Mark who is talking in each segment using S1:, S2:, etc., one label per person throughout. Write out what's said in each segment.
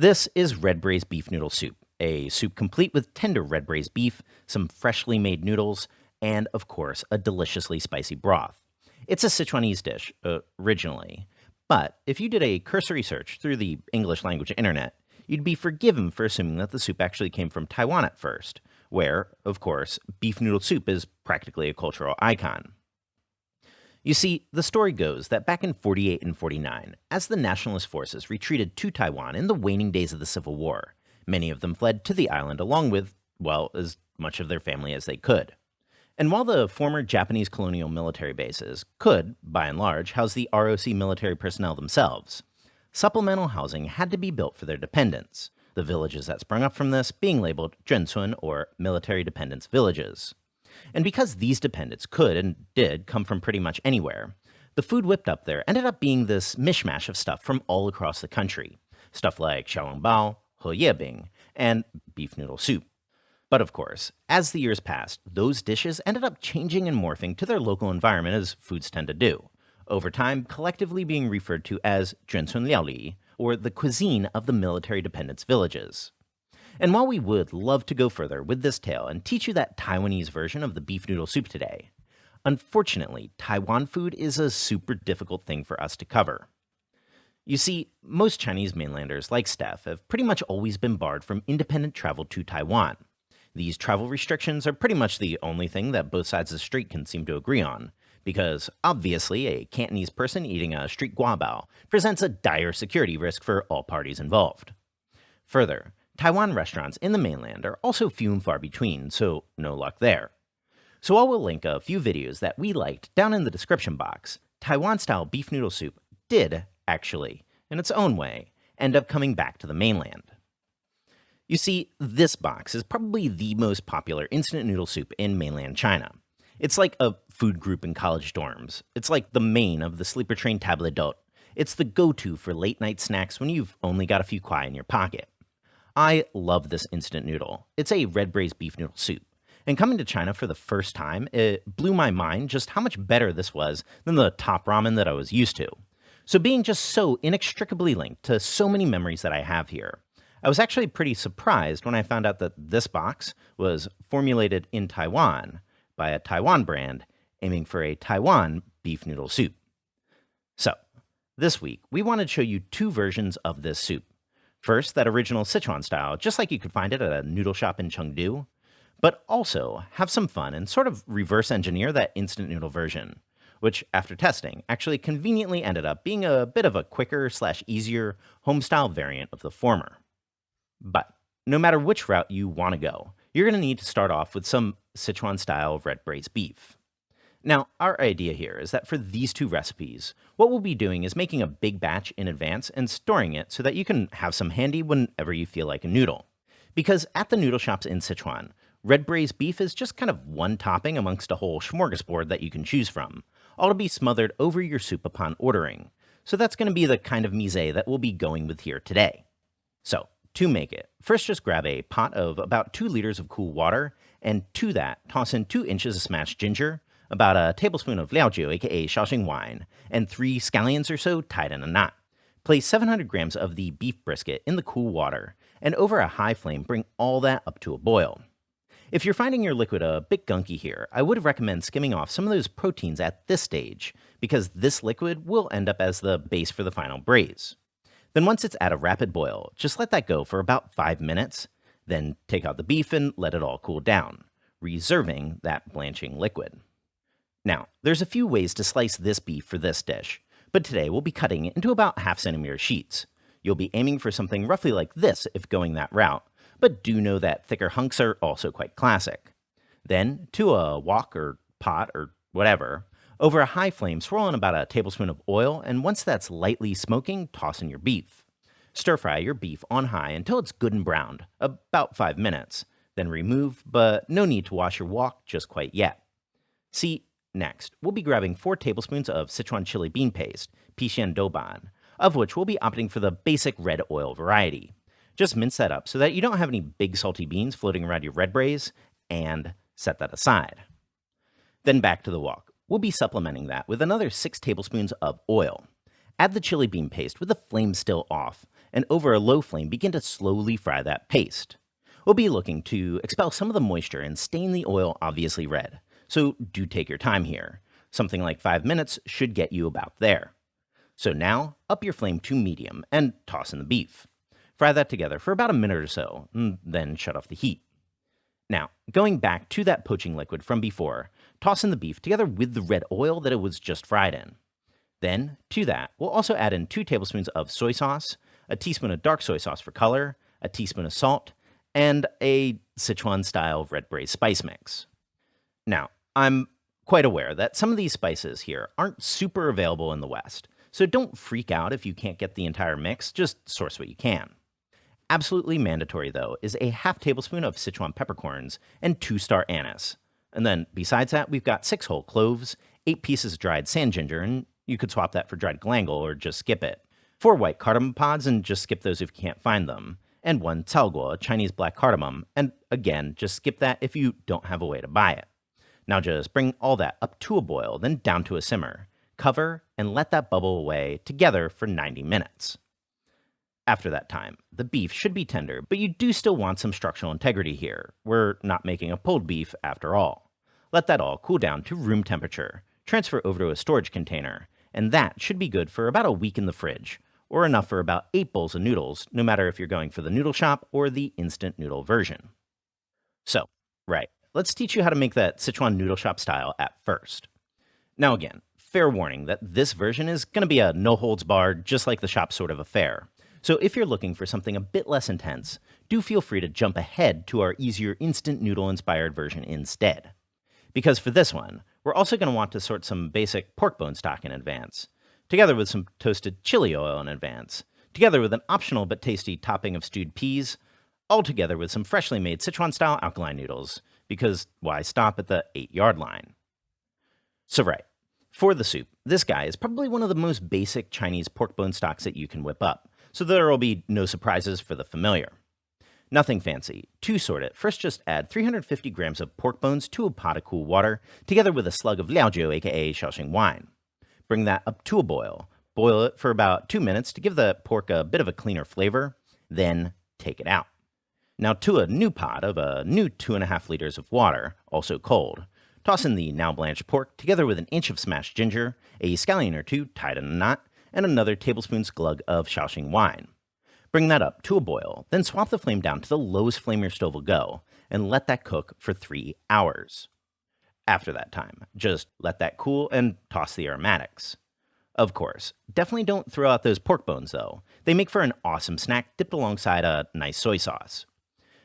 S1: This is red braised beef noodle soup, a soup complete with tender red braised beef, some freshly made noodles, and, of course, a deliciously spicy broth. It's a Sichuanese dish, originally, but if you did a cursory search through the English language internet, you'd be forgiven for assuming that the soup actually came from Taiwan at first, where, of course, beef noodle soup is practically a cultural icon. You see, the story goes that back in 48 and 49, as the nationalist forces retreated to Taiwan in the waning days of the Civil War, many of them fled to the island along with, well, as much of their family as they could. And while the former Japanese colonial military bases could, by and large, house the ROC military personnel themselves, supplemental housing had to be built for their dependents, the villages that sprung up from this being labeled zhencun or military dependence villages. And because these dependents could and did come from pretty much anywhere, the food whipped up there ended up being this mishmash of stuff from all across the country. Stuff like xiaolongbao, he and beef noodle soup. But of course, as the years passed, those dishes ended up changing and morphing to their local environment as foods tend to do, over time collectively being referred to as zhencun liaoli, or the cuisine of the military dependence villages. And while we would love to go further with this tale and teach you that Taiwanese version of the beef noodle soup today, unfortunately, Taiwan food is a super difficult thing for us to cover. You see, most Chinese mainlanders like Steph have pretty much always been barred from independent travel to Taiwan. These travel restrictions are pretty much the only thing that both sides of the street can seem to agree on, because obviously a Cantonese person eating a street guabao presents a dire security risk for all parties involved. Further, Taiwan restaurants in the mainland are also few and far between, so no luck there. So I will link a few videos that we liked down in the description box. Taiwan-style beef noodle soup did, actually, in its own way, end up coming back to the mainland. You see, this box is probably the most popular instant noodle soup in mainland China. It's like a food group in college dorms. It's like the main of the sleeper train table d'hôte. It's the go-to for late-night snacks when you've only got a few kuai in your pocket. I love this instant noodle. It's a red braised beef noodle soup. And coming to China for the first time, it blew my mind just how much better this was than the top ramen that I was used to. So being just so inextricably linked to so many memories that I have here, I was actually pretty surprised when I found out that this box was formulated in Taiwan by a Taiwan brand aiming for a Taiwan beef noodle soup. So, this week, we wanted to show you two versions of this soup. First, that original Sichuan style, just like you could find it at a noodle shop in Chengdu, but also have some fun and sort of reverse engineer that instant noodle version, which, after testing, actually conveniently ended up being a bit of a quicker/easier home-style variant of the former. But no matter which route you want to go, you're going to need to start off with some Sichuan-style red braised beef. Now, our idea here is that for these two recipes, what we'll be doing is making a big batch in advance and storing it so that you can have some handy whenever you feel like a noodle. Because at the noodle shops in Sichuan, red braised beef is just kind of one topping amongst a whole smorgasbord that you can choose from, all to be smothered over your soup upon ordering. So that's going to be the kind of mise that we'll be going with here today. So, to make it, first just grab a pot of about 2 liters of cool water, and to that, toss in 2 inches of smashed ginger, about a tablespoon of liaojiu, a.k.a. Shaoxing wine, and 3 scallions or so tied in a knot. Place 700 grams of the beef brisket in the cool water, and over a high flame bring all that up to a boil. If you're finding your liquid a bit gunky here, I would recommend skimming off some of those proteins at this stage, because this liquid will end up as the base for the final braise. Then once it's at a rapid boil, just let that go for about 5 minutes, then take out the beef and let it all cool down, reserving that blanching liquid. Now, there's a few ways to slice this beef for this dish, but today we'll be cutting it into about half-centimeter sheets. You'll be aiming for something roughly like this if going that route, but do know that thicker hunks are also quite classic. Then, to a wok or pot or whatever, over a high flame swirl in about a tablespoon of oil, and once that's lightly smoking, toss in your beef. Stir fry your beef on high until it's good and browned, about 5 minutes. Then remove, but no need to wash your wok just quite yet. See, next, we'll be grabbing 4 tablespoons of Sichuan chili bean paste, pixian douban, of which we'll be opting for the basic red oil variety. Just mince that up so that you don't have any big salty beans floating around your red braise, and set that aside. Then back to the wok. We'll be supplementing that with another 6 tablespoons of oil. Add the chili bean paste with the flame still off, and over a low flame begin to slowly fry that paste. We'll be looking to expel some of the moisture and stain the oil obviously red, so do take your time here. Something like 5 minutes should get you about there. So now, up your flame to medium and toss in the beef. Fry that together for about a minute or so, and then shut off the heat. Now, going back to that poaching liquid from before, toss in the beef together with the red oil that it was just fried in. Then, to that, we'll also add in 2 tablespoons of soy sauce, a teaspoon of dark soy sauce for color, a teaspoon of salt, and a Sichuan-style red braised spice mix. Now, I'm quite aware that some of these spices here aren't super available in the West, so don't freak out if you can't get the entire mix, just source what you can. Absolutely mandatory, though, is a half tablespoon of Sichuan peppercorns and 2-star anise. And then, besides that, we've got 6 whole cloves, 8 pieces of dried sand ginger, and you could swap that for dried galangal or just skip it, 4 white cardamom pods and just skip those if you can't find them, and 1 caoguo, Chinese black cardamom, and again, just skip that if you don't have a way to buy it. Now just bring all that up to a boil, then down to a simmer, cover, and let that bubble away together for 90 minutes. After that time, the beef should be tender, but you do still want some structural integrity here. We're not making a pulled beef after all. Let that all cool down to room temperature, transfer over to a storage container, and that should be good for about a week in the fridge, or enough for about 8 bowls of noodles, no matter if you're going for the noodle shop or the instant noodle version. So, right, let's teach you how to make that Sichuan noodle shop style at first. Now again, fair warning that this version is going to be a no-holds-barred, just like the shop sort of affair. So if you're looking for something a bit less intense, do feel free to jump ahead to our easier instant noodle-inspired version instead. Because for this one, we're also going to want to sort some basic pork bone stock in advance, together with some toasted chili oil in advance, together with an optional but tasty topping of stewed peas, all together with some freshly made Sichuan-style alkaline noodles, because why stop at the 8-yard line? So right, for the soup, this guy is probably one of the most basic Chinese pork bone stocks that you can whip up, so there will be no surprises for the familiar. Nothing fancy. To sort it, first just add 350 grams of pork bones to a pot of cool water, together with a slug of liaojiu, a.k.a. Shaoxing wine. Bring that up to a boil. Boil it for about 2 minutes to give the pork a bit of a cleaner flavor, then take it out. Now to a new pot of a new 2.5 liters of water, also cold. Toss in the now blanched pork together with an inch of smashed ginger, a scallion or 2 tied in a knot, and another tablespoon glug of Shaoxing wine. Bring that up to a boil, then swap the flame down to the lowest flame your stove will go, and let that cook for 3 hours. After that time, just let that cool and toss the aromatics. Of course, definitely don't throw out those pork bones though. They make for an awesome snack dipped alongside a nice soy sauce.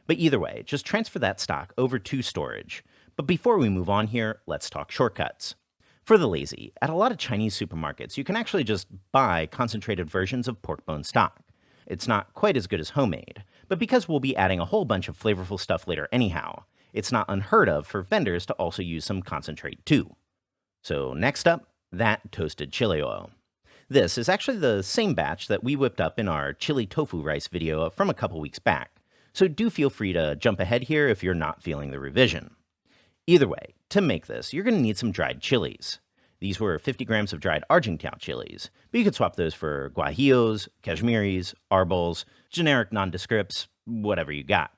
S1: But either way, just transfer that stock over to storage. But before we move on here, let's talk shortcuts. For the lazy, at a lot of Chinese supermarkets, you can actually just buy concentrated versions of pork bone stock. It's not quite as good as homemade, but because we'll be adding a whole bunch of flavorful stuff later anyhow, it's not unheard of for vendors to also use some concentrate too. So next up, that toasted chili oil. This is actually the same batch that we whipped up in our chili tofu rice video from a couple weeks back, so do feel free to jump ahead here if you're not feeling the revision. Either way, to make this, you're going to need some dried chilies. These were 50 grams of dried Argentine chilies, but you could swap those for guajillos, cashmeris, arbols, generic nondescripts, whatever you got.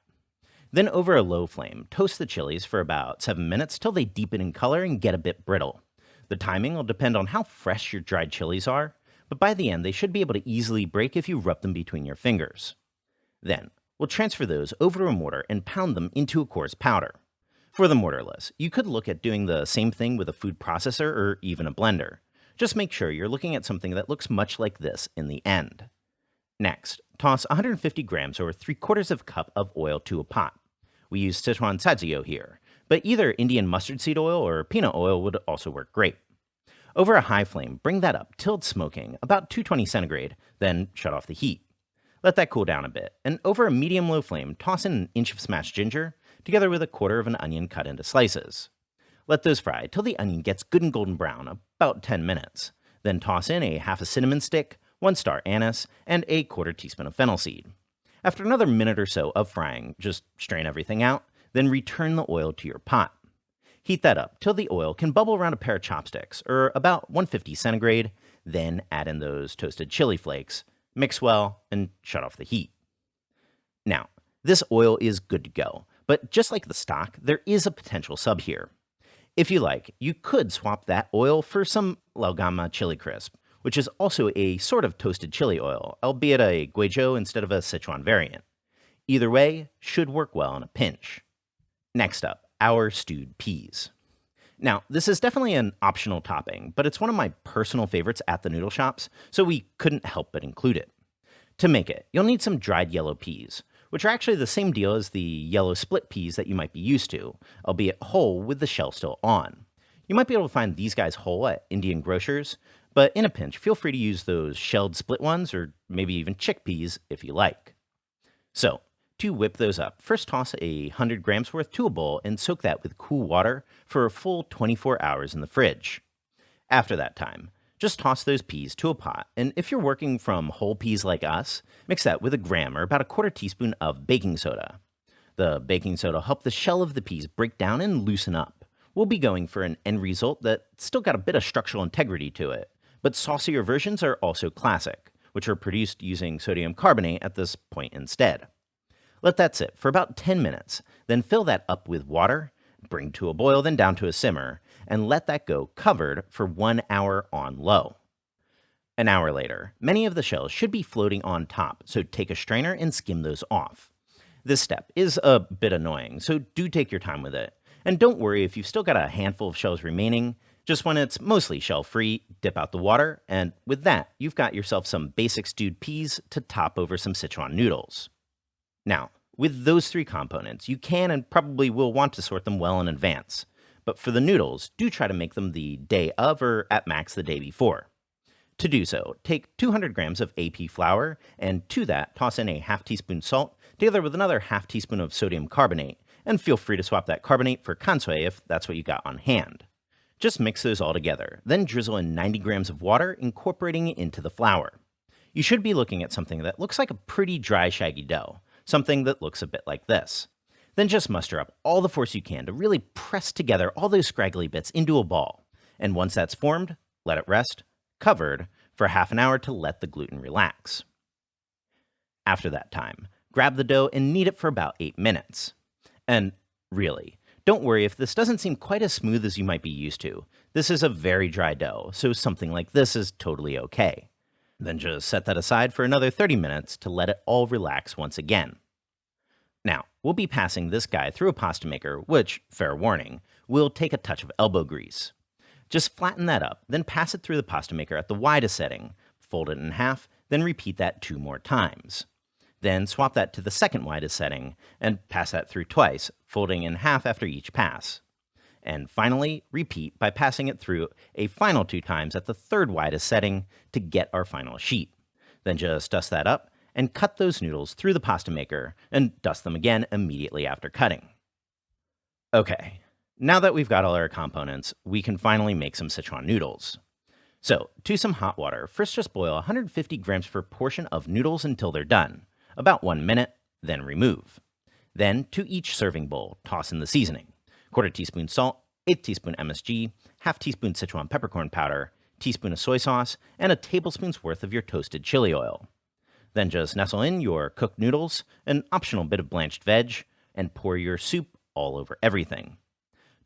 S1: Then over a low flame, toast the chilies for about 7 minutes till they deepen in color and get a bit brittle. The timing will depend on how fresh your dried chilies are, but by the end they should be able to easily break if you rub them between your fingers. Then, we'll transfer those over to a mortar and pound them into a coarse powder. For the mortarless, you could look at doing the same thing with a food processor or even a blender. Just make sure you're looking at something that looks much like this in the end. Next, toss 150 grams or 3/4 of a cup of oil to a pot. We use Sichuan Saizio here, but either Indian mustard seed oil or peanut oil would also work great. Over a high flame, bring that up till it's smoking, about 220 centigrade, then shut off the heat. Let that cool down a bit, and over a medium-low flame, toss in an inch of smashed ginger, together with 1/4 of an onion cut into slices. Let those fry till the onion gets good and golden brown, about 10 minutes. Then toss in a half a cinnamon stick, 1-star anise, and a 1/4 teaspoon of fennel seed. After another minute or so of frying, just strain everything out, then return the oil to your pot. Heat that up till the oil can bubble around a pair of chopsticks, or about 150 centigrade, then add in those toasted chili flakes. Mix well and shut off the heat. Now, this oil is good to go, but just like the stock, there is a potential sub here. If you like, you could swap that oil for some liaojiu chili crisp, which is also a sort of toasted chili oil, albeit a guizhou instead of a Sichuan variant. Either way, should work well in a pinch. Next up, our stewed peas. Now, this is definitely an optional topping, but it's one of my personal favorites at the noodle shops, so we couldn't help but include it. To make it, you'll need some dried yellow peas, which are actually the same deal as the yellow split peas that you might be used to, albeit whole with the shell still on. You might be able to find these guys whole at Indian grocers, but in a pinch, feel free to use those shelled split ones or maybe even chickpeas if you like. So, to whip those up, first toss 100 grams worth to a bowl and soak that with cool water for a full 24 hours in the fridge. After that time, just toss those peas to a pot, and if you're working from whole peas like us, mix that with a gram or about a quarter teaspoon of baking soda. The baking soda will help the shell of the peas break down and loosen up. We'll be going for an end result that's still got a bit of structural integrity to it, but saucier versions are also classic, which are produced using sodium carbonate at this point instead. Let that sit for about 10 minutes, then fill that up with water, bring to a boil, then down to a simmer, and let that go covered for 1 hour on low. An hour later, many of the shells should be floating on top, so take a strainer and skim those off. This step is a bit annoying, so do take your time with it. And don't worry if you've still got a handful of shells remaining. Just when it's mostly shell-free, dip out the water, and with that, you've got yourself some basic stewed peas to top over some Sichuan noodles. Now, with those three components, you can and probably will want to sort them well in advance. But for the noodles, do try to make them the day of or at max the day before. To do so, take 200 grams of AP flour and to that toss in a half teaspoon salt together with another half teaspoon of sodium carbonate, and feel free to swap that carbonate for kansui if that's what you got on hand. Just mix those all together, then drizzle in 90 grams of water, incorporating it into the flour. You should be looking at something that looks like a pretty dry, shaggy dough, something that looks a bit like this. Then just muster up all the force you can to really press together all those scraggly bits into a ball. And once that's formed, let it rest, covered, for half an hour to let the gluten relax. After that time, grab the dough and knead it for about 8 minutes. And really, don't worry if this doesn't seem quite as smooth as you might be used to. This is a very dry dough, so something like this is totally okay. Then just set that aside for another 30 minutes to let it all relax once again. Now, we'll be passing this guy through a pasta maker, which, fair warning, will take a touch of elbow grease. Just flatten that up, then pass it through the pasta maker at the widest setting, fold it in half, then repeat that 2 more times. Then swap that to the second widest setting, and pass that through twice, folding in half after each pass. And finally, repeat by passing it through a final 2 times at the third widest setting to get our final sheet. Then just dust that up, and cut those noodles through the pasta maker, and dust them again immediately after cutting. Okay, now that we've got all our components, we can finally make some Sichuan noodles. So, to some hot water, first just boil 150 grams per portion of noodles until they're done, about 1 minute, then remove. Then, to each serving bowl, toss in the seasoning. Quarter teaspoon salt, 1/8 teaspoon MSG, half teaspoon Sichuan peppercorn powder, teaspoon of soy sauce, and a tablespoon's worth of your toasted chili oil. Then just nestle in your cooked noodles, an optional bit of blanched veg, and pour your soup all over everything.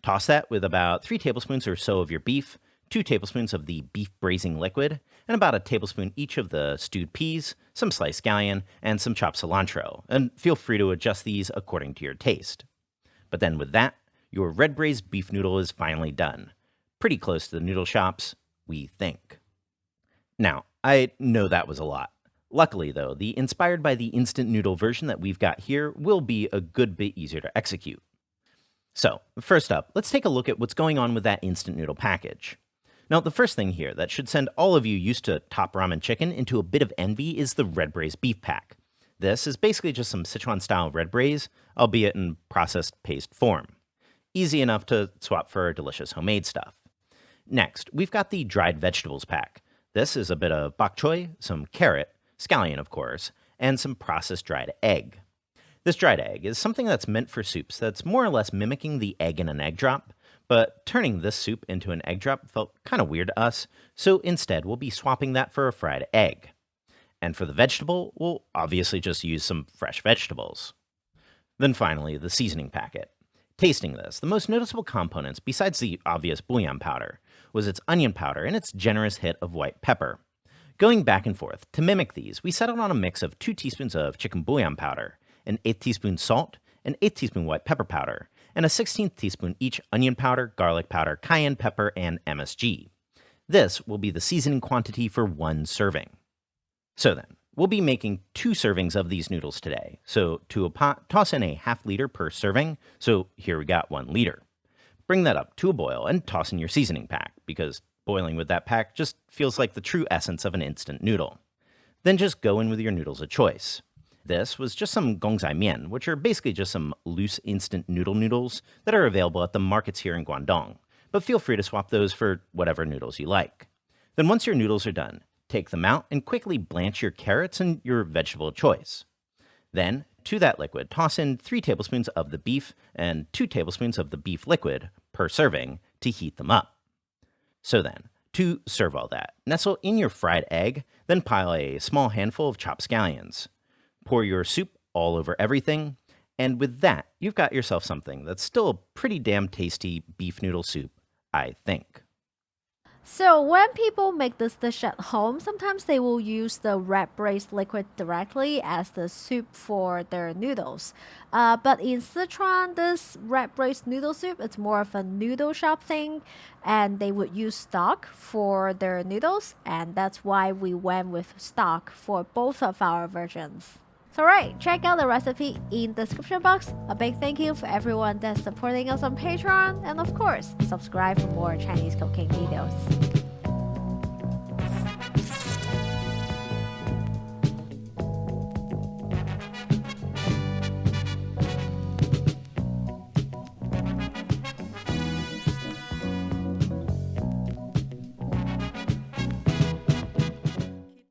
S1: Toss that with about 3 tablespoons or so of your beef, 2 tablespoons of the beef braising liquid, and about a tablespoon each of the stewed peas, some sliced scallion, and some chopped cilantro, and feel free to adjust these according to your taste. But then with that, your red braised beef noodle is finally done. Pretty close to the noodle shops, we think. Now, I know that was a lot. Luckily, though, the inspired by the instant noodle version that we've got here will be a good bit easier to execute. So, first up, let's take a look at what's going on with that instant noodle package. Now, the first thing here that should send all of you used to top ramen chicken into a bit of envy is the red braised beef pack. This is basically just some Sichuan-style red braise, albeit in processed paste form. Easy enough to swap for our delicious homemade stuff. Next, we've got the dried vegetables pack. This is a bit of bok choy, some carrot, scallion of course, and some processed dried egg. This dried egg is something that's meant for soups that's more or less mimicking the egg in an egg drop, but turning this soup into an egg drop felt kind of weird to us, so instead we'll be swapping that for a fried egg. And for the vegetable, we'll obviously just use some fresh vegetables. Then finally, the seasoning packet. Tasting this, the most noticeable components, besides the obvious bouillon powder, was its onion powder and its generous hit of white pepper. Going back and forth, to mimic these, we settled on a mix of 2 teaspoons of chicken bouillon powder, an 1/8 teaspoon salt, an 1/8 teaspoon white pepper powder, and a 1/16 teaspoon each onion powder, garlic powder, cayenne pepper, and MSG. This will be the seasoning quantity for 1 serving. So then, we'll be making 2 servings of these noodles today. So to a pot, toss in a ½ liter per serving. So here we got 1 liter. Bring that up to a boil and toss in your seasoning pack, because boiling with that pack just feels like the true essence of an instant noodle. Then just go in with your noodles of choice. This was just some gongzai mian, which are basically just some loose instant noodles that are available at the markets here in Guangdong, but feel free to swap those for whatever noodles you like. Then once your noodles are done, take them out and quickly blanch your carrots and your vegetable of choice. Then, to that liquid, toss in 3 tablespoons of the beef and 2 tablespoons of the beef liquid per serving to heat them up. So then, to serve all that, nestle in your fried egg, then pile a small handful of chopped scallions. Pour your soup all over everything, and with that, you've got yourself something that's still a pretty damn tasty beef noodle soup, I think.
S2: So when people make this dish at home, sometimes they will use the red braised liquid directly as the soup for their noodles. But in Sichuan, this red braised noodle soup, it's more of a noodle shop thing, and they would use stock for their noodles, and that's why we went with stock for both of our versions. So right, check out the recipe in the description box. A big thank you for everyone that's supporting us on Patreon, and of course, subscribe for more Chinese cooking videos.